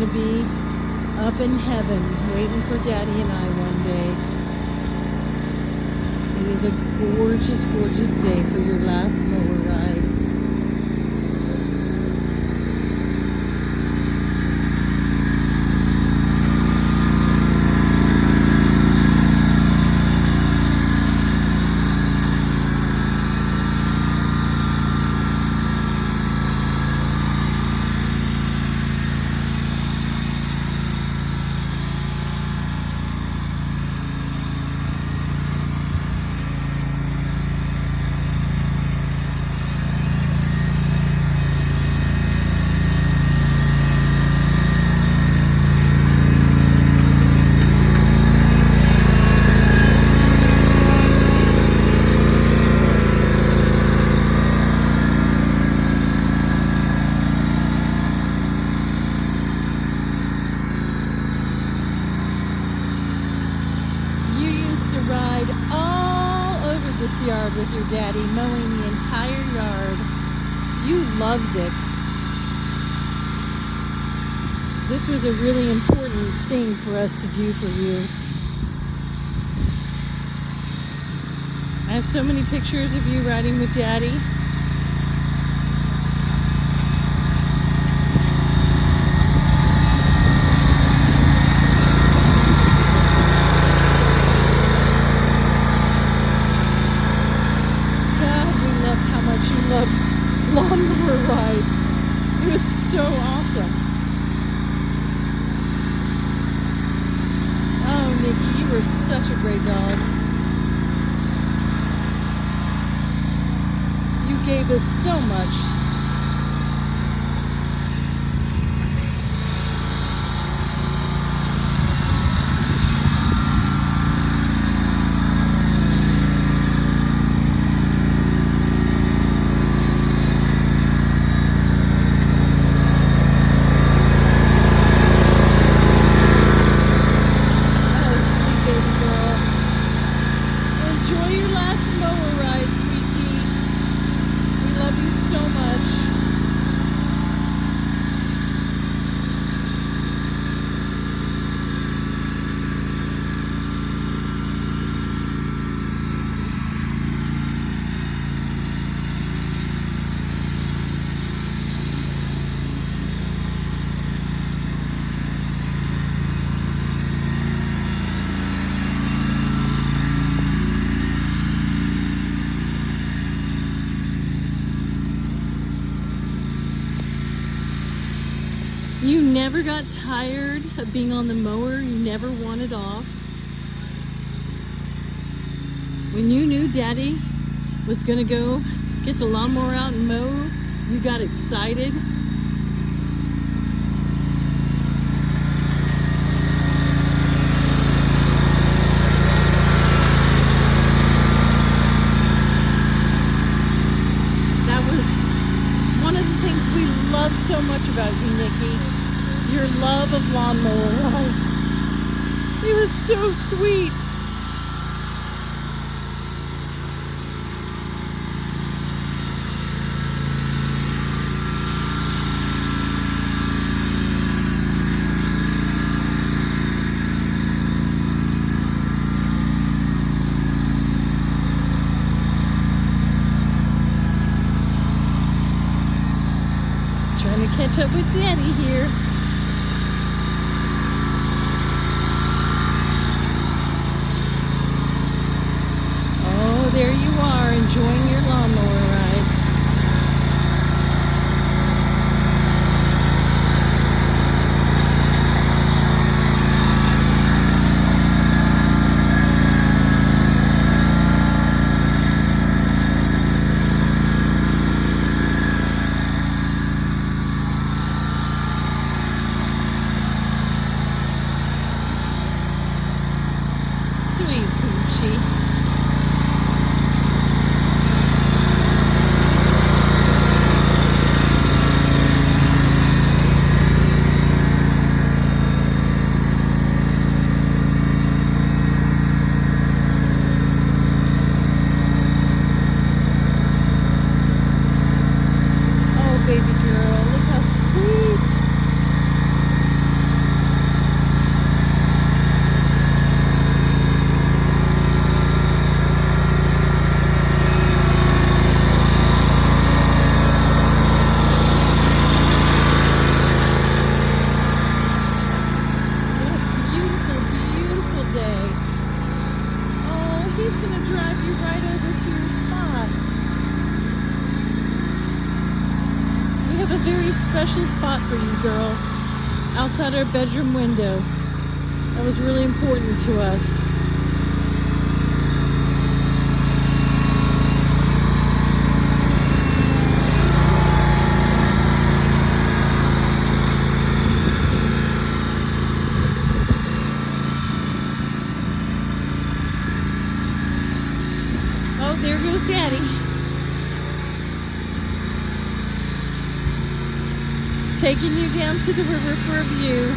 going to be up in heaven waiting for Daddy and I one day. It is a gorgeous, gorgeous day for your last mower ride. Ride all over this yard with your daddy, mowing the entire yard. You loved it. This was a really important thing for us to do for you. I have so many pictures of you riding with Daddy. Lawnmower ride. It was so awesome. Oh, Nikki, you were such a great dog. You gave us so much. You never got tired of being on the mower. You never wanted off. When you knew Daddy was gonna go get the lawnmower out and mow, you got excited. That was one of the things we love so much about you, Nikki. Your love of lawnmower rides. It was so sweet. Trying to catch up with Daddy here. There you are, enjoying your lawnmower ride. special spot for you, girl, outside our bedroom window. That was really important to us. Oh, there goes Daddy. Taking you down to the river for a view.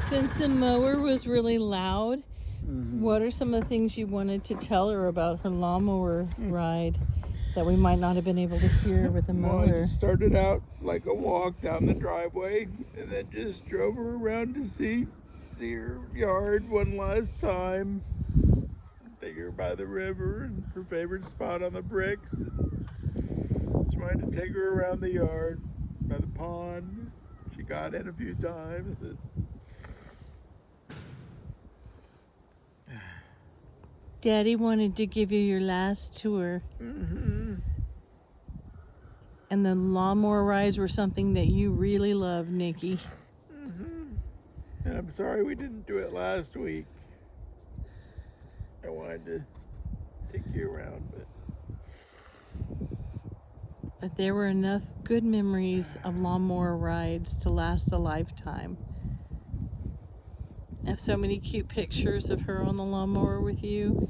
Since the mower was really loud, what are some of the things you wanted to tell her about her lawnmower ride that we might not have been able to hear with the mower? Well, I started out like a walk down the driveway and then just drove her around to see her yard one last time. Take her by the river and her favorite spot on the bricks. Tried to take her around the yard by the pond. She got in a few times. Daddy wanted to give you your last tour. And the lawnmower rides were something that you really loved, Nikki. And I'm sorry we didn't do it last week. I wanted to take you around, But there were enough good memories of lawnmower rides to last a lifetime. I have so many cute pictures of her on the lawnmower with you.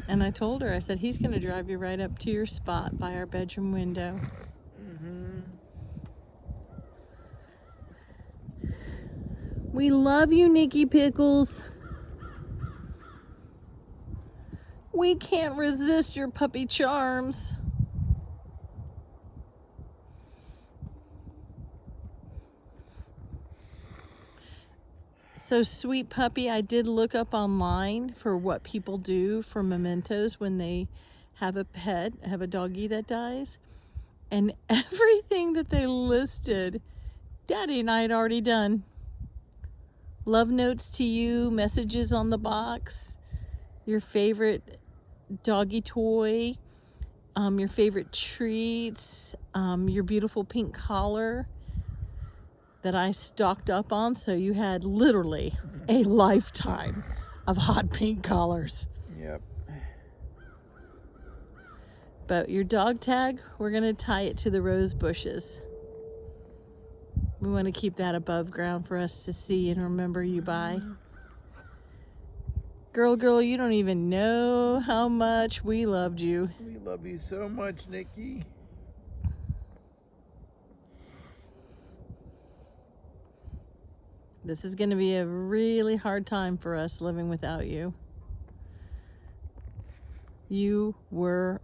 And I told her, I said, he's going to drive you right up to your spot by our bedroom window. We love you, Nikki Pickles. We can't resist your puppy charms. So, sweet puppy, I did look up online for what people do for mementos when they have a pet, have a doggy that dies. And everything that they listed, Daddy and I had already done. Love notes to you, messages on the box, your favorite doggy toy, your favorite treats, your beautiful pink collar that I stocked up on, so you had literally a lifetime of hot pink collars. Yep. But your dog tag, we're going to tie it to the rose bushes. We want to keep that above ground for us to see and remember you by. Girl, you don't even know how much we loved you. We love you so much, Nikki. This is going to be a really hard time for us living without you. You were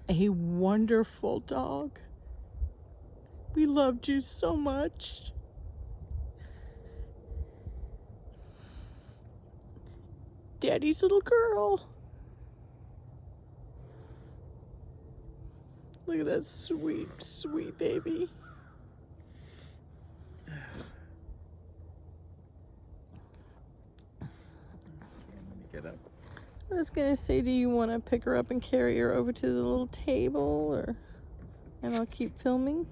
a wonderful dog. We loved you so much. Daddy's little girl. Look at that sweet, sweet baby. Get up. I was gonna say, do you want to pick her up and carry her over to the little table, or and I'll keep filming?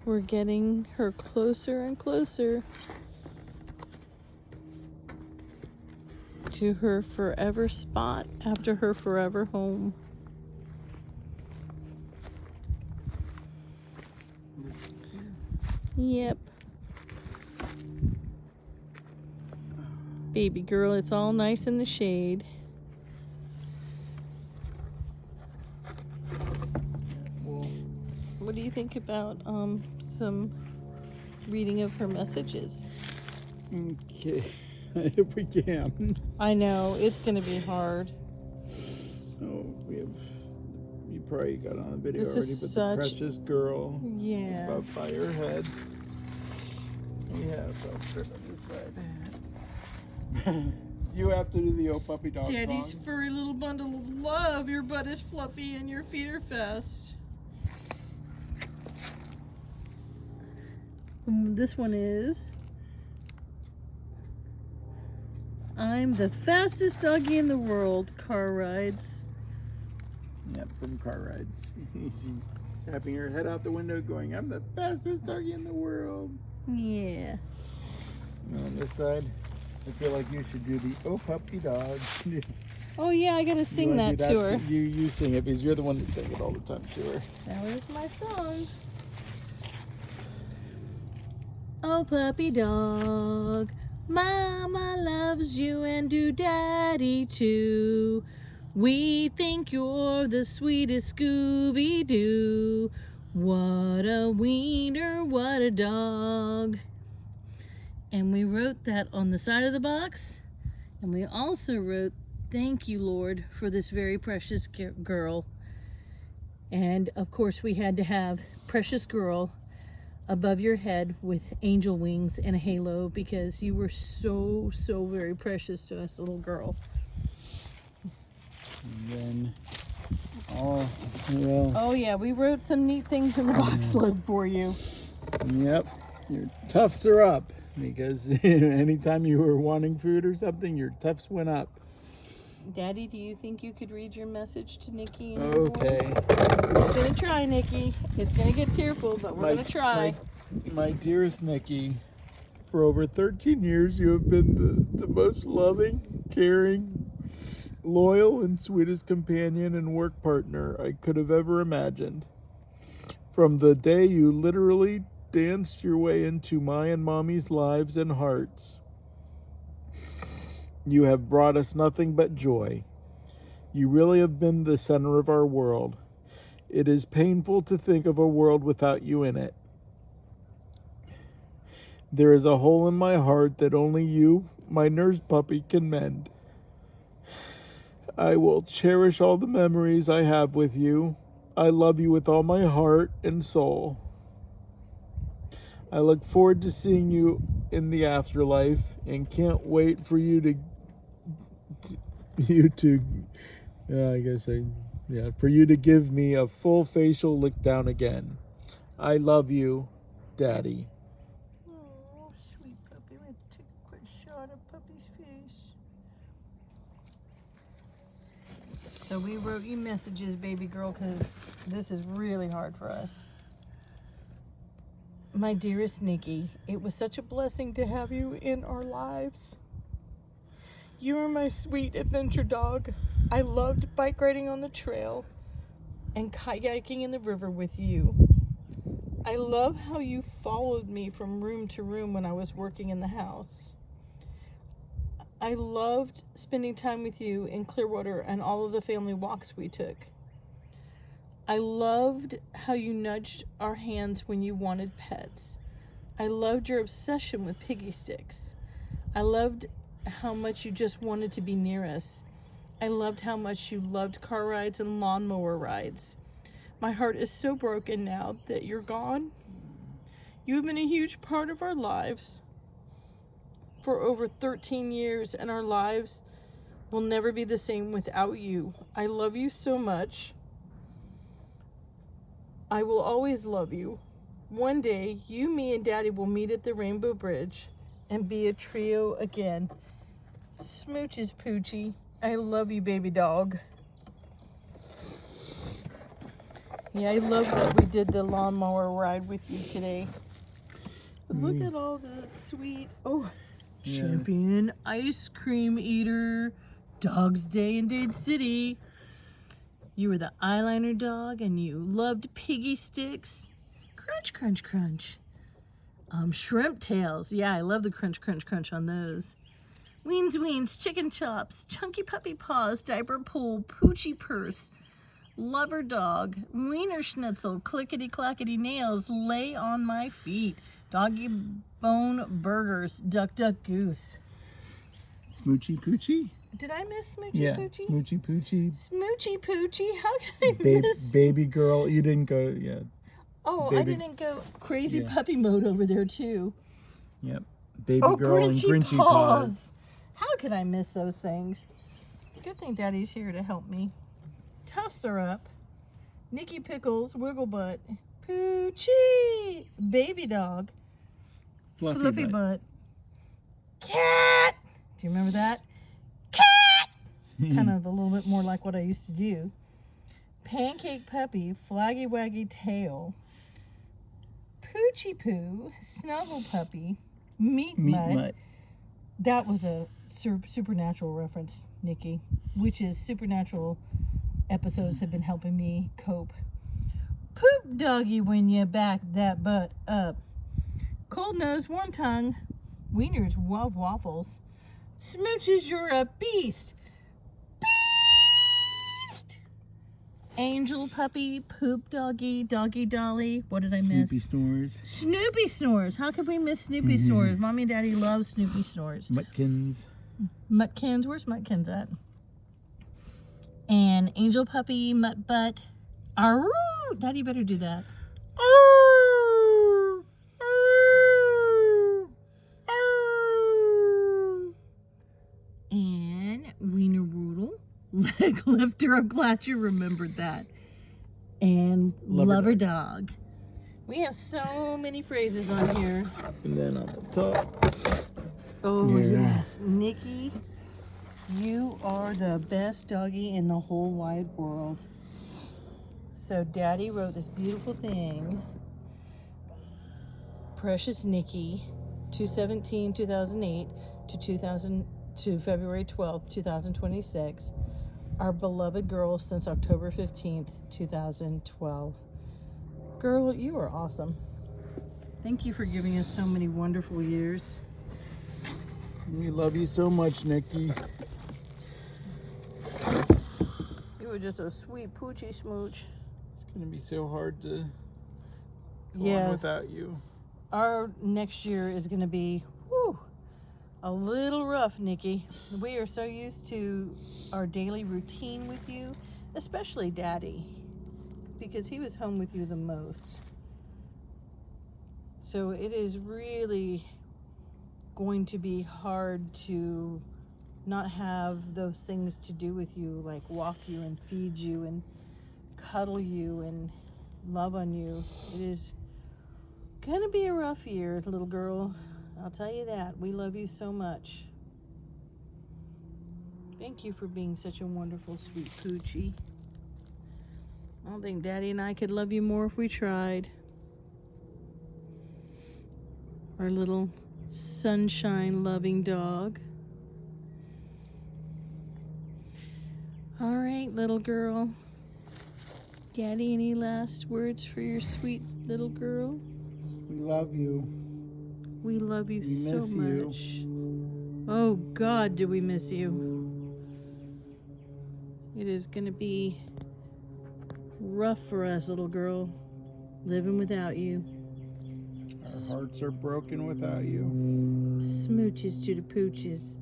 We're getting her closer and closer to her forever spot after her forever home. Yep. Baby girl, it's all nice in the shade. What do you think about some reading of her messages? Okay, if we can. I know, it's going to be hard. Oh, you probably got on the video This already, is but such- the precious girl Yeah. above by her head. We have some strip on this side. You have to do the old puppy dog Daddy's song. furry little bundle of love. Your butt is fluffy and your feet are fast. This one is, I'm the fastest doggy in the world. Car rides. Yep, from car rides. She's tapping her head out the window going, I'm the fastest doggy in the world. Yeah. And on this side, I feel like you should do the oh puppy dog. Oh yeah, I gotta sing that to her. You sing it because you're the one that sing it all the time to her. That was my song. Oh puppy dog, Mama loves you and do Daddy too. We think you're the sweetest Scooby-Doo. What a wiener, what a dog. And we wrote that on the side of the box. And we also wrote, thank you, Lord, for this very precious girl. And of course we had to have precious girl above your head with angel wings and a halo, because you were so very precious to us, little girl. And then, well, Yeah, we wrote some neat things in the box lid for you. yep, your tufts are up because anytime you were wanting food or something, your tufts went up. Daddy, do you think you could read your message to Nikki in Okay. your voice? It's gonna try, Nikki. It's gonna get tearful, but we're gonna try. My dearest Nikki, for over 13 years you have been the most loving, caring, loyal, and sweetest companion and work partner I could have ever imagined. From the day you literally danced your way into my and Mommy's lives and hearts, you have brought us nothing but joy. You really have been the center of our world. It is painful to think of a world without you in it. There is a hole in my heart that only you, my nurse puppy, can mend. I will cherish all the memories I have with you. I love you with all my heart and soul. I look forward to seeing you in the afterlife and can't wait for you to I guess I Yeah, for you to give me a full facial lick down again. I love you, Daddy. Oh, sweet puppy. I'm going to take a quick shot of puppy's face. So we wrote you messages, baby girl, because this is really hard for us. My dearest Nikki, it was such a blessing to have you in our lives. You are my sweet adventure dog. I loved bike riding on the trail and kayaking in the river with you. I love how you followed me from room to room when I was working in the house. I loved spending time with you in Clearwater and all of the family walks we took. I loved how you nudged our hands when you wanted pets. I loved your obsession with piggy sticks. I loved how much you just wanted to be near us. I loved how much you loved car rides and lawnmower rides. My heart is so broken now that you're gone. You have been a huge part of our lives for over 13 years, and our lives will never be the same without you. I love you so much. I will always love you. One day, you, me, and Daddy will meet at the Rainbow Bridge and be a trio again. Smooches, Poochie. I love you, baby dog. Yeah, I love that we did the lawnmower ride with you today. But look at all the sweet, champion ice cream eater. Dog's Day in Dade City. You were the eyeliner dog and you loved piggy sticks. Crunch, crunch, crunch. Shrimp tails. Yeah, I love the crunch, crunch, crunch on those. Weens, weens, chicken chops, chunky puppy paws, diaper pull, poochie purse, lover dog, wiener schnitzel, clickety clackety nails, lay on my feet, doggy bone burgers, duck duck goose. Smoochy Poochie? Did I miss Smoochy Yeah, Poochie? Smoochy Poochie. Smoochy Poochie? How can I miss? Baby girl, you didn't go yet. Oh, Baby. I didn't go crazy Yeah. puppy mode over there too. Yep. Baby girl and Grinchy paws. paws. How could I miss those things? Good thing Daddy's here to help me. Tough Syrup, Nikki Pickles, Wiggle Butt, Poochie, Baby Dog, Fluffy Butt, Cat. Do you remember that? Cat. Kind of a little bit more like what I used to do. Pancake Puppy, Flaggy Waggy Tail, Poochie Poo, Snuggle Puppy, Meat Mutt. That was a supernatural reference, Nikki, which is supernatural episodes have been helping me cope. Poop Doggy when you back that butt up. Cold Nose, Warm Tongue, Wieners, Waffles. Smooches, you're a beast. Beast! Angel Puppy, Poop Doggy, Doggy Dolly. What did I miss? Snoopy Snores. Snoopy Snores. How could we miss Snoopy Snores? Mommy and Daddy love Snoopy Snores. Mutkins. Mutkins. Where's Mutkins at? And Angel Puppy, Mutt Butt. Arroo! Daddy better do that. Arroo! Arroo! Arroo! And Wiener Woodle. Leg Lifter. I'm glad you remembered that. And Lover Dog. We have so many phrases on here. And then on the top. Oh, yes. Nikki, you are the best doggy in the whole wide world. So Daddy wrote this beautiful thing. Precious Nikki, 2/17/2008 to February 12th, 2026. Our beloved girl since October 15th, 2012. Girl, you are awesome. Thank you for giving us so many wonderful years. We love you so much, Nikki. You were just a sweet poochie smooch. It's going to be so hard to go Yeah. on without you. Our next year is going to be a little rough, Nikki. We are so used to our daily routine with you, especially Daddy, because he was home with you the most. So it is really going to be hard to not have those things to do with you, like walk you and feed you and cuddle you and love on you. It is gonna be a rough year, little girl. I'll tell you that. We love you so much. Thank you for being such a wonderful, sweet poochie. I don't think Daddy and I could love you more if we tried. Our little sunshine-loving dog. All right, little girl. Daddy, any last words for your sweet little girl? We love you. We love you We so miss you. much. Oh, God, do we miss you. It is going to be rough for us, little girl, living without you. Our hearts are broken without you. Smooches to the pooches.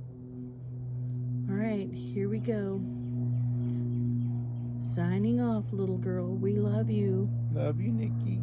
All right, here we go. Signing off, little girl. We love you. Love you, Nikki.